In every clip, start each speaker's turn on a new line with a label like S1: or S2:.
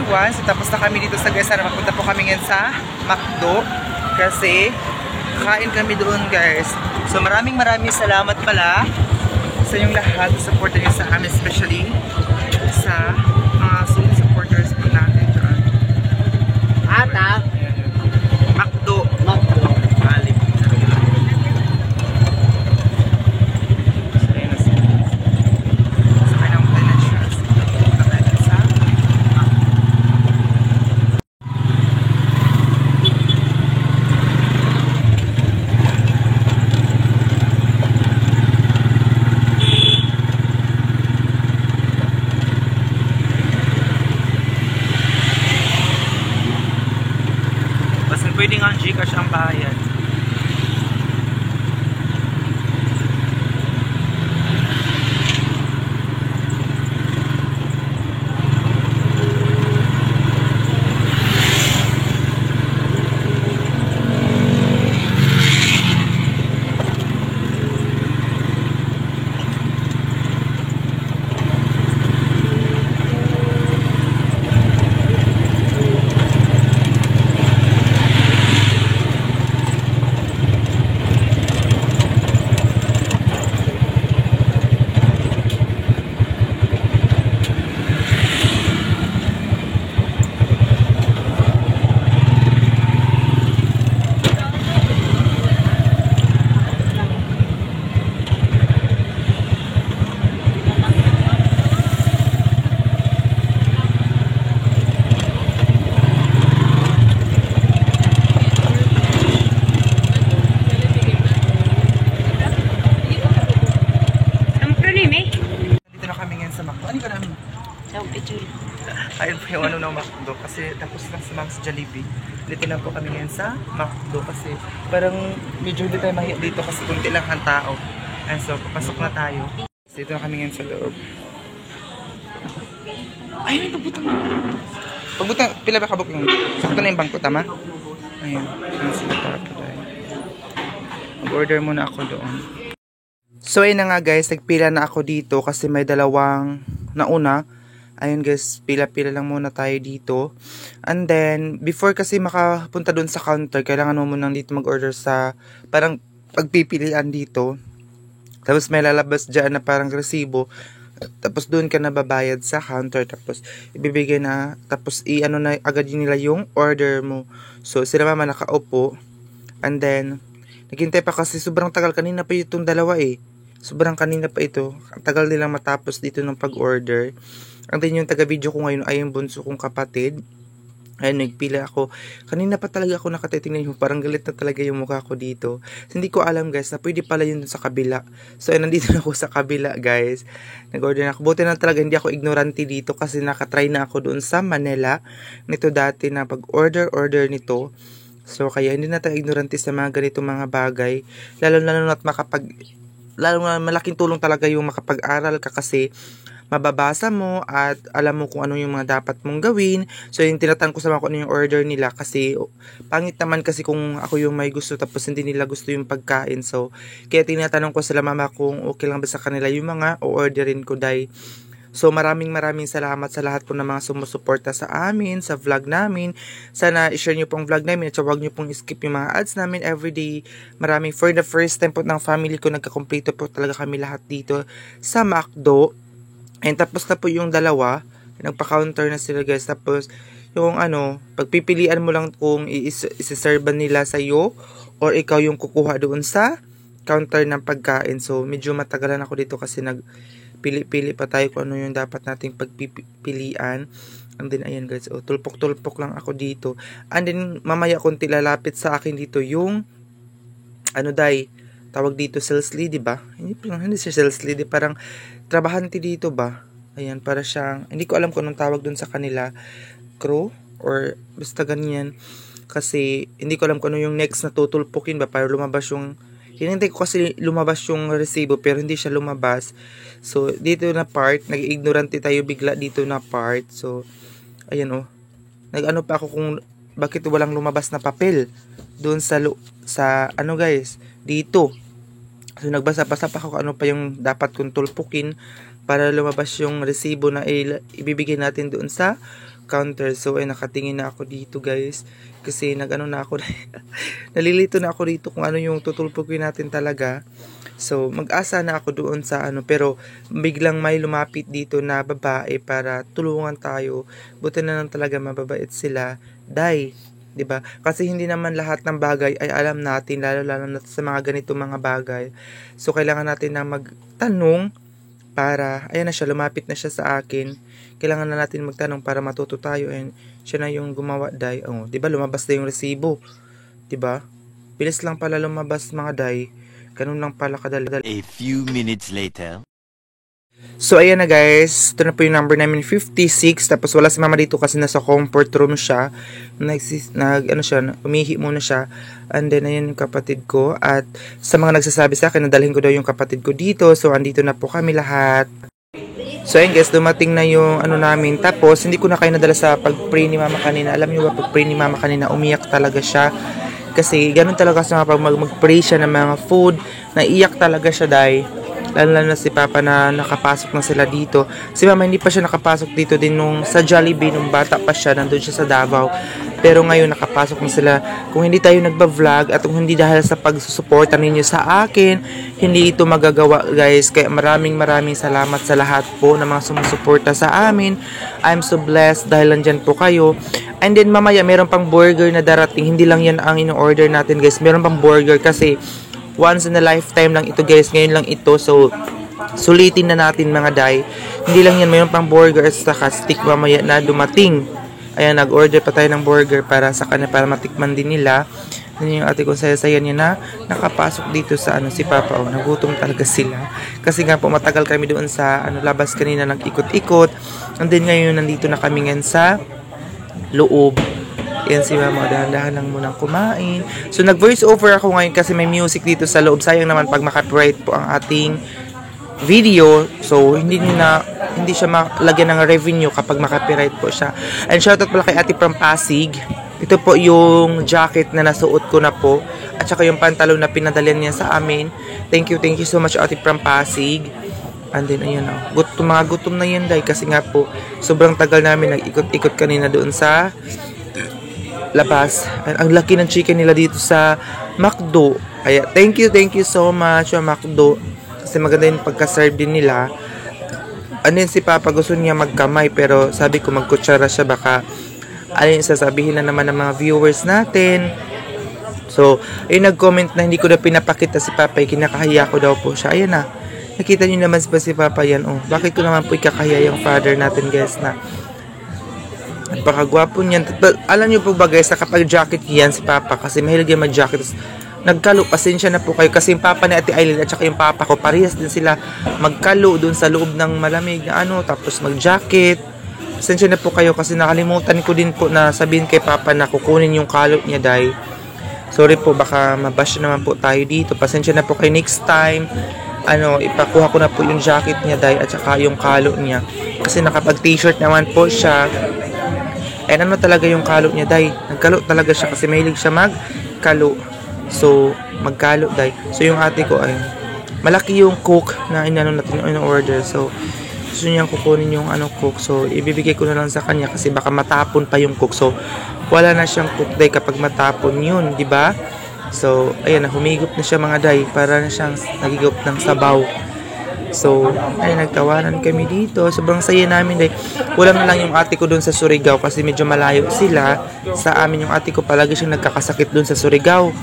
S1: everyone. So tapos na kami dito sa guys. Sana mapunta po kami ngayon sa McDo. Kasi kain kami doon guys. So maraming salamat pala sa inyong lahat. Support niyo sa amin, especially sa mga solid supporters po natin dyan.
S2: Ata?
S1: McDo. Pwede nga ang Gcash ang bayad. Ayun po yung ano ng McDo kasi tapos lang sa Mang's Jollibee. Dito na po kami ngayon sa McDo kasi parang medyo hindi tayo mahiya dito kasi kunti lang ang tao. And so, papasok na tayo. So, dito na kami ngayon sa loob. Ayun, ito butang. Pagbutang, pila ba kabok yung sakto na yung bangko, tama? Ayun. Mag-order muna ako doon. So, ayun na nga guys, nagpila na ako dito kasi may dalawang nauna. Ayun guys, pila-pila lang muna tayo dito. And then, before kasi makapunta dun sa counter, kailangan mo muna dito mag-order sa parang pagpipilian dito. Tapos may lalabas dyan na parang resibo. Tapos dun ka nababayad sa counter. Tapos ibibigay na, tapos i-ano na agad nila yung order mo. So, sila mama nakaupo. And then, naghintay pa kasi sobrang tagal. Kanina pa itong dalawa eh. Sobrang kanina pa ito. Ang tagal nilang matapos dito ng pag-order. Ang din yung taga-video ko ngayon ay yung bunso kong kapatid. Ayun, nagpila ako. Kanina pa talaga ako nakatitingnan yung parang galit na talaga yung mukha ko dito. So, hindi ko alam guys na pwede pala yun sa kabila. So, ayun, nandito na ako sa kabila guys. Nag-order na ako. Buti na talaga hindi ako ignorante dito kasi nakatry na ako doon sa Manila. Nito dati na pag-order nito. So, kaya hindi na tayo ignorante sa mga ganitong mga bagay. Lalo na malaking tulong talaga yung makapag-aral ka kasi mababasa mo at alam mo kung ano yung mga dapat mong gawin. So, yung tinatanong ko sa mga kung ano yung order nila kasi pangit naman kasi kung ako yung may gusto tapos hindi nila gusto yung pagkain. So, kaya tinatanong ko sila mama kung okay lang ba sa kanila yung mga o-orderin ko dahil. So, maraming salamat sa lahat po ng mga sumusuporta sa amin, sa vlog namin. Sana i-share nyo pong vlog namin at huwag nyo pong skip yung mga ads namin everyday. Maraming for the first time po ng family ko, nagkakompleto po talaga kami lahat dito sa McDo. And tapos na po yung dalawa, nagpa-counter na sila guys. Tapos yung pagpipilian mo lang kung isi-serve nila sa'yo or ikaw yung kukuha doon sa counter ng pagkain. So medyo matagalan ako dito kasi nagpili-pili pa tayo kung ano yung dapat nating pagpipilian. And then ayan guys, tulpok-tulpok lang ako dito. And then mamaya konti lalapit sa akin dito yung tawag dito sales lead, diba? Hindi siya sales lead, parang trabahante dito ba? Ayan, para siyang, hindi ko alam kung anong tawag dun sa kanila, crew, or basta ganyan. Kasi, hindi ko alam kung ano yung next na tutulpukin ba, para lumabas yung, hinintay ko kasi lumabas yung resibo, pero hindi siya lumabas. So, dito na part, nag-ignorante tayo bigla dito na part. So, ayan nag-ano pa ako kung, bakit walang lumabas na papel doon sa guys, dito. So, nagbasa-basa pa ako kung ano pa yung dapat kong tulpukin para lumabas yung resibo na ibibigay natin doon sa counter. So, ay nakatingin na ako dito, guys. Kasi nag-ano na ako. Nalilito na ako dito kung ano yung tutulpukin natin talaga. So, mag-asa na ako doon sa ano. Pero, biglang may lumapit dito na babae para tulungan tayo. Buti na lang talaga mababait sila. Day, 'di ba? Kasi hindi naman lahat ng bagay ay alam natin, lalo na sa mga ganito mga bagay. So kailangan natin na magtanong para ayan na siya, lumapit na siya sa akin. Kailangan na natin magtanong para matuto tayo, and siya na yung gumawa, day. Oh, 'di ba lumabas na yung resibo? 'Di ba? Bilis lang pala lumabas mga day. Ganun lang pala kadali.
S3: A few minutes later.
S1: So, ayan na guys. Ito na po yung number namin, 56. Tapos, wala si mama dito kasi nasa comfort room siya. Umihi muna siya. And then, ayan yung kapatid ko. At sa mga nagsasabi sa akin, nadalhin ko daw yung kapatid ko dito. So, andito na po kami lahat. So, ayan guys, dumating na yung ano namin. Tapos, hindi ko na kayo nadala sa pag-pray ni mama kanina. Alam niyo ba, pag-pray ni mama kanina, umiyak talaga siya. Kasi, ganun talaga sa pag mag-pray siya ng mga food. Naiyak talaga siya, dahil lalo na si Papa na nakapasok na sila dito. Si Mama hindi pa siya nakapasok dito din nung sa Jollibee, nung bata pa siya, nandun siya sa Davao. Pero ngayon nakapasok na sila. Kung hindi tayo nagba-vlog at kung hindi dahil sa pagsusuporta ninyo sa akin, hindi ito magagawa guys. Kaya maraming salamat sa lahat po na mga sumusuporta sa amin. I'm so blessed dahil nandyan po kayo. And then mamaya meron pang burger na darating. Hindi lang yan ang in-order natin guys. Meron pang burger kasi once in a lifetime lang ito guys, ngayon lang ito. So, sulitin na natin mga day. Hindi lang yan, mayroon pang burger at saka stick mamaya na dumating. Ayan, nag-order pa tayo ng burger para sa kanya, para matikman din nila. Yan yung ate ko, saya-saya niya na nakapasok dito sa ano si Papa. Oh, nagutom talaga sila. Kasi nga po, matagal kami doon sa ano labas kanina, nag-ikot-ikot. And then ngayon, nandito na kami ngayon sa loob. Yan si Mama, dahan-dahan lang munang kumain. So, nag-voice over ako ngayon kasi may music dito sa loob. Sayang naman pag makapiright po ang ating video. So, hindi siya malagyan ng revenue kapag makapiright po siya. And shoutout pala kay Ate from Pasig. Ito po yung jacket na nasuot ko na po. At saka yung pantalon na pinadalian niya sa amin. Thank you so much Ate from Pasig. And then, ayan o. Mga gutom na yan dahil kasi nga po, sobrang tagal namin nag-ikot-ikot kanina doon sa labas. Ang laki ng chicken nila dito sa McDo. Kaya thank you so much McDo. Kasi maganda yung pagka-serve din nila. Ano yun si Papa, gusto niya magkamay. Pero sabi ko magkutsara siya. Baka ano yung sasabihin na naman ng mga viewers natin. So, ayun nag-comment na hindi ko na pinapakita si Papa. Kinakahiya ko daw po siya. Ayan na. Nakita nyo naman ba si Papa yan? Oh, bakit ko naman po ikakahiya yung father natin guys na napakagwapo niyan. Alam niyo po ba guys, kapag jacket yan si Papa, kasi mahilig yan mag-jacket. Nagkalo, pasensya na po kayo. Kasi yung Papa ni Ate Aileen at saka yung Papa ko, parehas din sila magkalo doon sa loob ng malamig na ano, tapos mag-jacket. Pasensya na po kayo kasi nakalimutan ko din po na sabihin kay Papa na kukunin yung kalo niya dahil. Sorry po, baka mabash naman po tayo dito. Pasensya na po kayo, next time. Ipakuha ko na po yung jacket niya dahil at saka yung kalo niya. Kasi nakapag t-shirt naman po siya. And ano talaga yung kalo niya, day? Nagkalo talaga siya kasi mahilig siya magkalo. So, magkalo, day. So, yung ate ko ay malaki yung cook na inano natin yung order. So, gusto niyang kukunin yung cook. So, ibibigay ko na lang sa kanya kasi baka matapon pa yung cook. So, wala na siyang cook, day, kapag matapon yun, di ba? So, ayan, humigop na siya mga day. Para na siyang nagigop ng sabaw. So, ay nagtawanan kami dito. Sobrang saya namin dahil kulang na lang yung ate ko doon sa Surigao kasi medyo malayo sila sa amin. Yung ate ko palagi siyang nagkakasakit doon sa Surigao.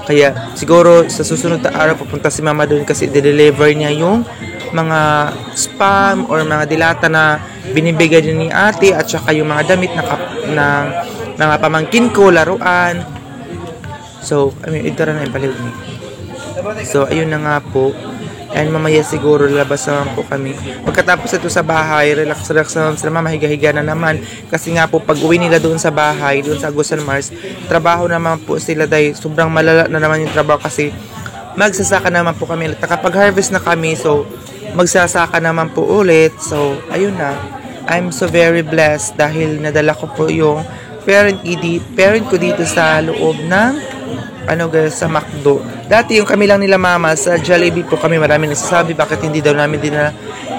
S1: Kaya siguro sa susunod na araw pupunta si Mama doon kasi i-deliver niya yung mga spam or mga dilata na binibigay din ni ate at saka yung mga damit na mga pamangkin ko, laruan. So, ito na yung palig niya. So, ayun na nga po. And mamaya siguro labas naman po kami. Pagkatapos ito sa bahay, relax naman sila, mahiga-higa na naman. Kasi nga po pag uwi nila doon sa bahay, doon sa Agusan Mars, trabaho naman po sila dahil sobrang malala na naman yung trabaho kasi magsasaka naman po kami. Kapag harvest na kami, so magsasaka naman po ulit. So ayun na, I'm so very blessed dahil nadala ko po yung parent ko dito sa loob ng guys, sa McDo. Dati yung kami lang nila mama sa Jollibee po kami, marami nagsasabi bakit hindi daw namin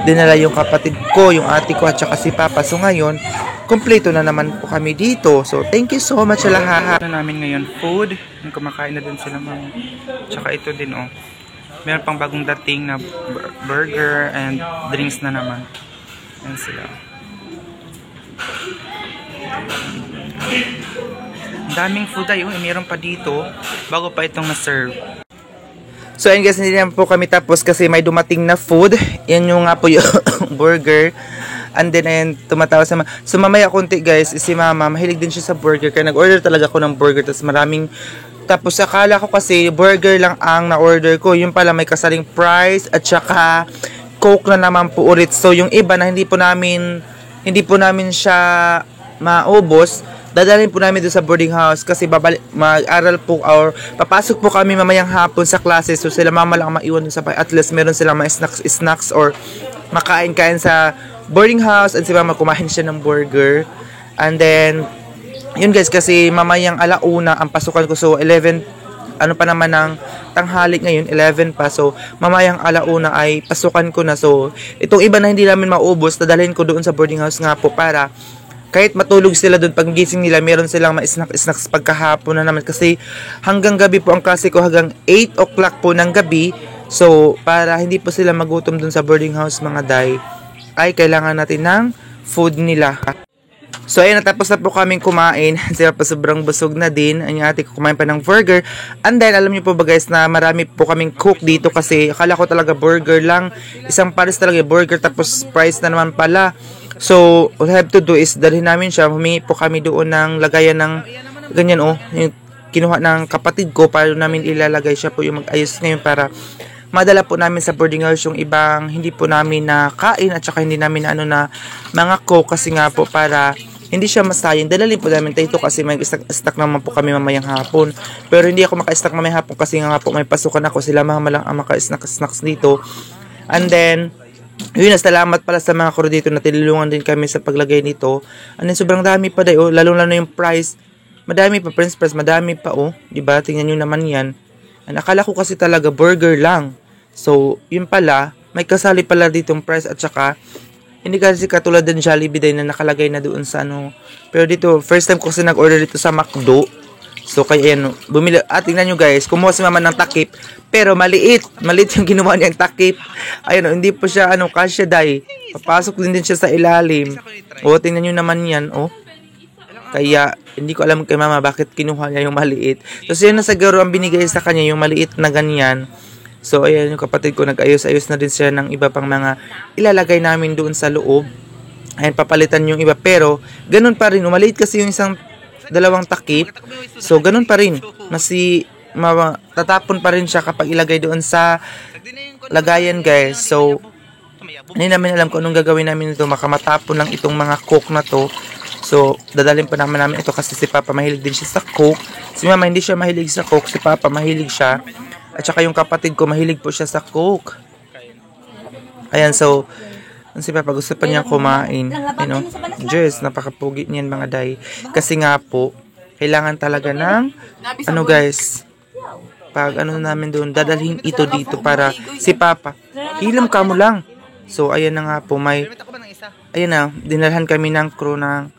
S1: dinala yung kapatid ko, yung ate ko at saka si Papa. So ngayon, kumpleto na naman po kami dito. So, thank you so much sa lahat. Na namin ngayon, food. Yung kumakain na din sila mga. Tsaka ito din, oh. Meron pang bagong dating na burger and drinks na naman. Ayan sila. Ang daming food ay, meron pa dito. Bago pa itong na-serve. So, ayun guys, hindi naman po kami tapos kasi may dumating na food. Yan yung nga po yung burger. And then, ayun, tumatawa sa so, mamaya konti guys, si mama, mahilig din siya sa burger. Kaya nag-order talaga ako ng burger. Tapos maraming, tapos akala ko kasi burger lang ang na-order ko. Yung pala may kasaling fries at saka coke na naman po ulit. So, yung iba na hindi po namin siya maubos, dadalhin po namin doon sa boarding house kasi mag-aral po or papasok po kami mamayang hapon sa klase. So, sila mama lang maiwan dun sa bahay. At least meron silang mga snacks or makain-kain sa boarding house and si mama kumain siya ng burger. And then, yun guys, kasi mamayang alauna ang pasukan ko. So, 11, ano pa naman ng tanghali ngayon, 11 pa. So, mamayang alauna ay pasukan ko na. So, itong iba na hindi namin maubos, dadalhin ko doon sa boarding house nga po para kahit matulog sila doon, pag gising nila, meron silang ma-snacks pagkahapon na naman. Kasi hanggang gabi po ang klase ko, hanggang 8 o'clock po ng gabi. So, para hindi po sila magutom doon sa boarding house mga day, ay kailangan natin ng food nila. So, ayun, natapos na po kaming kumain. Sila pa sobrang busog na din. Ang ate ko kumain pa ng burger. And then, alam niyo po ba guys, na marami po kaming cook dito kasi akala ko talaga burger lang. Isang pares talaga burger, tapos price na naman pala. So, all I have to do is dalhin namin siya. Humingi po kami doon ng lagayan ng ganyan, oh. Yung kinuha ng kapatid ko para namin ilalagay siya po yung mag-ayos ngayon para madala po namin sa boarding house yung ibang hindi po namin nakain at saka hindi namin na mga coke kasi nga po para hindi siya masayang. Dalalin po namin tayo kasi may stock naman po kami mamayang hapon. Pero hindi ako maka-stock mamayang hapon kasi nga po may pasukan ako. Sila mga lang ang maka-snacks dito. And then, yun na, salamat pala sa mga crew dito na tinulungan din kami sa paglagay nito. And then, sobrang dami pa dayo. Lalo-lalo yung price. Madami pa, Prince Press. Madami pa, oh. Diba? Tingnan nyo naman yan. And akala ko kasi talaga burger lang. So, yun pala. May kasali pala ditong price at saka hindi kasi katulad ng Jollibee din na nakalagay na doon sa ano. Pero dito, first time ko kasi nag-order dito sa McDo. So, kaya yan, bumili. Tingnan nyo guys, kumuha si mama ng takip. Pero maliit. Maliit yung ginawa niyang takip. Ayun, hindi po siya, kasya day. Papasok din siya sa ilalim. O, tingnan nyo naman yan, oh. Kaya, hindi ko alam kay mama bakit kinuha niya yung maliit. So, yun na siguro ang binigay sa kanya, yung maliit na ganyan. So, ayan yung kapatid ko, nag-ayos-ayos na din siya ng iba pang mga ilalagay namin doon sa loob. Ayan, papalitan yung iba. Pero, ganun pa rin. Maliit kasi yung dalawang takip. So, ganun pa rin. Tatapon pa rin siya kapag ilagay doon sa lagayan, guys. So, hindi namin alam kung anong gagawin namin ito. Makamatapon lang itong mga coke na to. So, dadalhin pa namin ito kasi si Papa mahilig din siya sa coke. Si Mama hindi siya mahilig sa coke. Si Papa mahilig siya. At saka yung kapatid ko, mahilig po siya sa coke. Ayan, so, si Papa gusto pa niya kumain. Diyos, napakapugi niyan mga day. Kasi nga po, kailangan talaga ng, guys, pag namin doon, dadalhin ito dito para si Papa, hilam ka mo lang. So, ayan na nga po, ayan na, dinalhan kami ng crew ng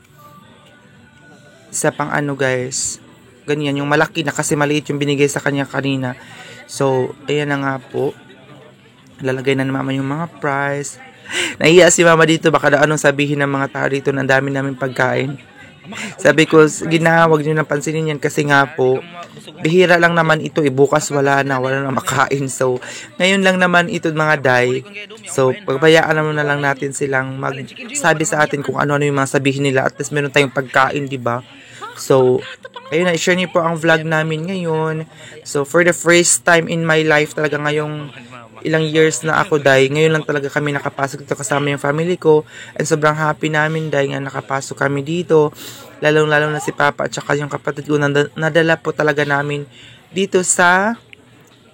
S1: isa pang guys. Ganyan, yung malaki na kasi maliit yung binigay sa kanya kanina. So, ayan na nga po. Lalagay na naman yung mga price. Nahiya si mama dito. Baka anong sabihin ng mga tao dito na dami namin pagkain. Sabi ko, huwag nyo nang pansinin yan kasi nga po, bihira lang naman ito. Bukas wala na makain. So, ngayon lang naman ito mga day. So, pagbayaan naman na lang natin silang magsabi sa atin kung ano yung mga sabihin nila. At least meron tayong pagkain, diba? So, ayun na, i-share niyo po ang vlog namin ngayon. So, for the first time in my life, talaga ngayong ilang years na ako, day, ngayon lang talaga kami nakapasok dito kasama yung family ko. And sobrang happy namin, day, nga nakapasok kami dito. Lalong-lalo na si Papa at saka yung kapatid ko, nadala po talaga namin dito sa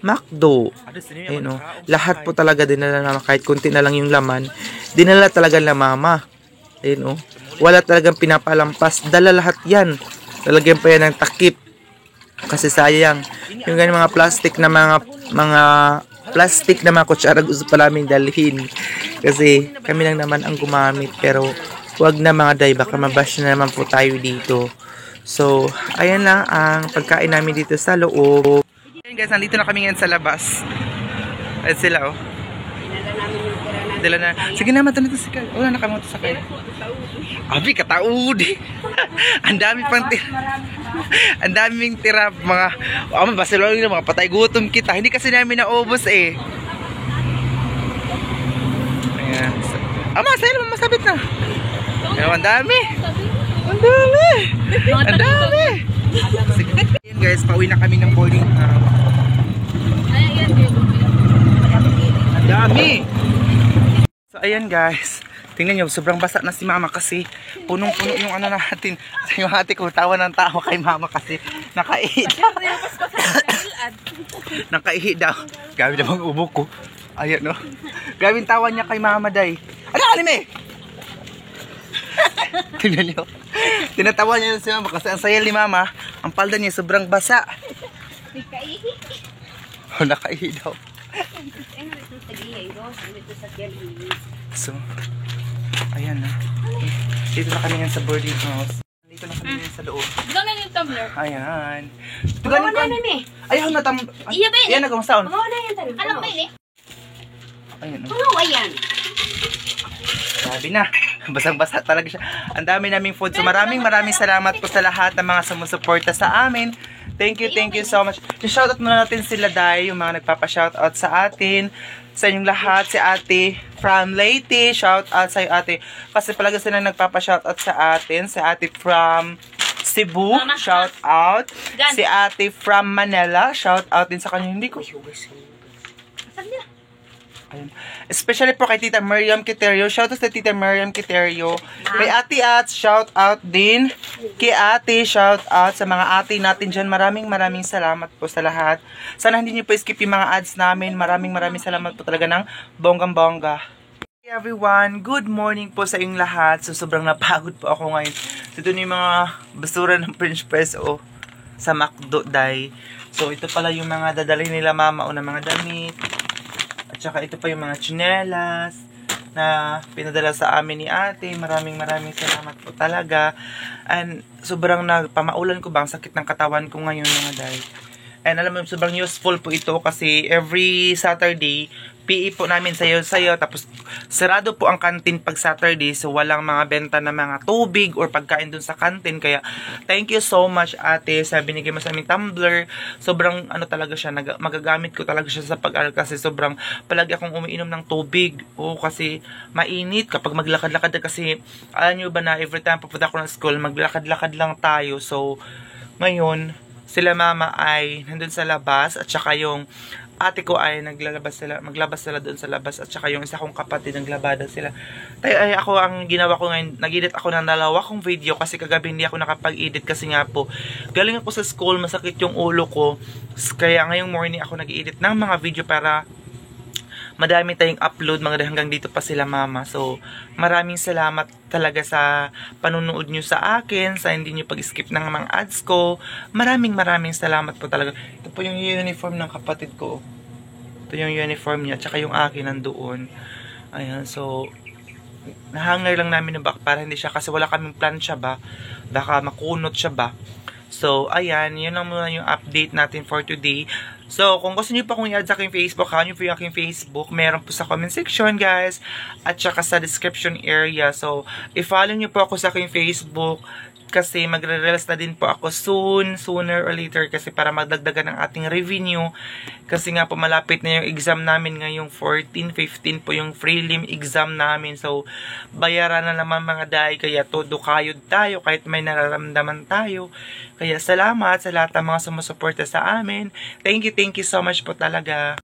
S1: McDo. Ayun, oh. Lahat po talaga dinala naman, kahit kunti na lang yung laman. Dinala talaga na mama. Ayun, oh. Wala talagang pinapalampas. Dala lahat yan. Lalagyan pa yan ng takip. Kasi sayang. Yung ganyan mga plastic na mga plastic na mga kutsara gusto pa namin dalhin. Kasi kami lang naman ang gumamit. Pero wag na mga day, baka mabash na naman po tayo dito. So, ayan lang ang pagkain namin dito sa loob. Ayan guys, nandito na kami ngayon sa labas. Ayan sila oh. Dala na. Sige na, matanito si Kyle. Wala na kami sa Kyle. Abi, kataud. Ang dami pang tira. Ang daming tira. Mga, basilong na, mga patay gutom kita. Hindi kasi namin naubos eh. Ayan. Sa'yo naman masabit na. Ayan, ang dami. Ang dami. Ang dami. Sige. Ayan guys, pauwi na kami ng boarding house. Ang dami. So ayan guys, tingnan nyo, sobrang basa na si mama kasi punong-puno yung ano natin. Yung ate ko, tawa ng tawa kay mama kasi nakaihi daw. Nakaihi daw. Gabi na bang ubo ko. Ayan no. Gawin tawa niya kay mama day. Ano anime? Tingnan nyo. Tinatawa niya si mama kasi ang saya ni mama. Ang palda niya sobrang basa. Oh, nakaihi daw. So, ayan na. Dito na kami ngayon sa boarding house. Dito na kami ngayon sa loob.
S2: Doon na yung tumbler.
S1: Ayan.
S2: Magawa na nun eh.
S1: Ayaw na
S2: Iya ba yun?
S1: Ayan na kung saan.
S2: Magawa na yan tayo. Alam ba yun eh?
S1: Ayan o.
S2: Magawa yan.
S1: Sabi na. Basang-basa talaga siya. Ang dami naming food. So maraming salamat po sa lahat ng mga sumusuporta sa amin. Thank you so much. Shoutout muna natin sila Day, yung mga nagpapa-shoutout sa atin. Sa inyong lahat, si ate from Leyte, shoutout sa ate. Kasi palaga sila nagpapa-shoutout sa atin. Si ate from Cebu, shoutout. Si ate from Manila, shoutout din sa kanya. Hindi ko Ayun. Especially po kay Tita Miriam Quiterio. Shoutout sa Tita Miriam Quiterio. Kay Ate At, shoutout din. Kay Ate, shoutout sa mga ate natin dyan. Maraming salamat po sa lahat. Sana hindi niyo po skip yung mga ads namin. Maraming salamat po talaga ng bonggang-bongga. Hey everyone, good morning po sa inyong lahat. So sobrang napagod po ako ngayon. So ito yung mga basura ng French press sa McDo Day. So ito pala yung mga dadalhin nila mama o na mga damit. Tsaka ito pa yung mga tsinelas na pinadala sa amin ni ate. Maraming salamat po talaga. And sobrang nagpamaulan ko ba ang sakit ng katawan ko ngayon mga day. And alam mo, sobrang useful po ito kasi every Saturday, PE po namin sayo-sayo. Tapos sarado po ang kantin pag Saturday. So walang mga benta na mga tubig or pagkain dun sa kantin. Kaya thank you so much ate sa binigay mo sa aming tumbler. Sobrang ano talaga siya. Magagamit ko talaga siya sa pag-aral kasi sobrang palagi akong umiinom ng tubig. Kasi mainit kapag maglakad-lakad kasi alam nyo ba na every time papunta ako ng school maglakad-lakad lang tayo. So ngayon sila mama ay nandun sa labas at saka yung ate ko ay maglabas sila doon sa labas at saka yung isa kong kapatid naglabada sila. Ay ako ang ginawa ko ngayon, nag-edit ako ng 2 kong video kasi kagabi hindi ako nakapag-edit kasi nga po galing ako sa school, masakit yung ulo ko. Kaya ngayong morning ako nag-edit ng mga video para madami tayong upload hanggang dito pa sila mama. So, maraming salamat talaga sa panunood nyo sa akin, sa hindi nyo pag-skip ng mga ads ko. Maraming salamat po talaga. Ito po yung uniform ng kapatid ko. Ito yung uniform niya, tsaka yung akin nandoon. Ayan, so, nahanger lang namin ng back para hindi siya, kasi wala kaming plancha ba, baka makunot siya ba. So, ayan, yun lang muna yung update natin for today. So, kung gusto niyo pa kung i-add sa aking Facebook, hanyo po yung aking Facebook. Meron po sa comment section, guys. At saka sa description area. So, i-follow niyo po ako sa aking Facebook. Kasi magre-release na din po ako sooner or later. Kasi para magdagdagan ng ating revenue. Kasi nga po malapit na yung exam namin ngayong 14-15 po yung prelim exam namin. So, bayaran na naman mga day. Kaya todo kayod tayo kahit may nararamdaman tayo. Kaya salamat sa lahat ng mga sumusuporta sa amin. Thank you so much po talaga.